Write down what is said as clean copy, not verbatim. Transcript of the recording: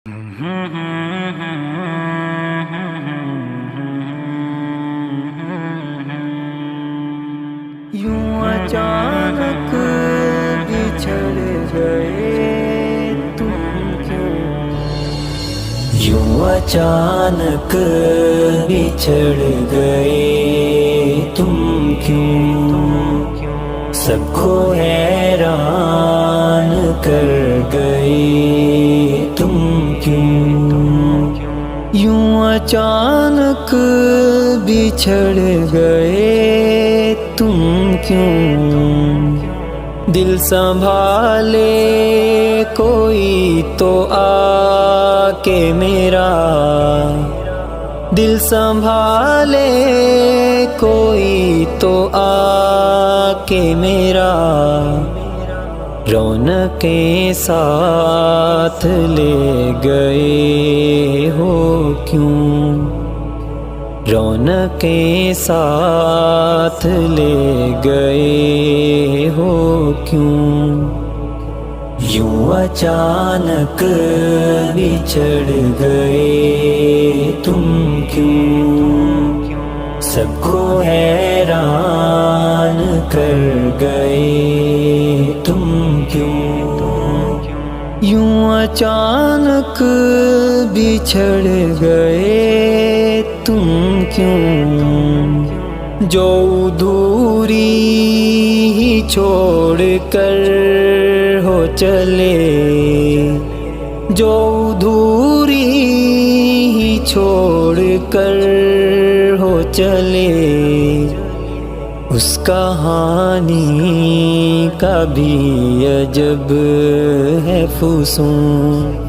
یوں اچانک بچھڑ گئے تم کیوں، یوں اچانک بچھڑ گئے تم کیوں، سب کو حیران کر گئے تم کیوں، یوں اچانک بچھڑ گئے تم کیوں، دل سنبھالے کوئی تو آ کے میرا، دل سنبھالے کوئی تو آ کے میرا، رونقیں ساتھ لے گئے ہو کیوں، رونقیں ساتھ لے گئے ہو کیوں، یوں اچانک بچھڑ گئے تم کیوں، سب کو حیران کر گئے تم کیوں، یوں اچانک بچھڑ گئے تم کیوں، جو ادھوری ہی چھوڑ کر ہو چلے، جو ادھوری ہی چھوڑ کر ہو چلے، اس کہانی کا بھی عجب ہے فسوں،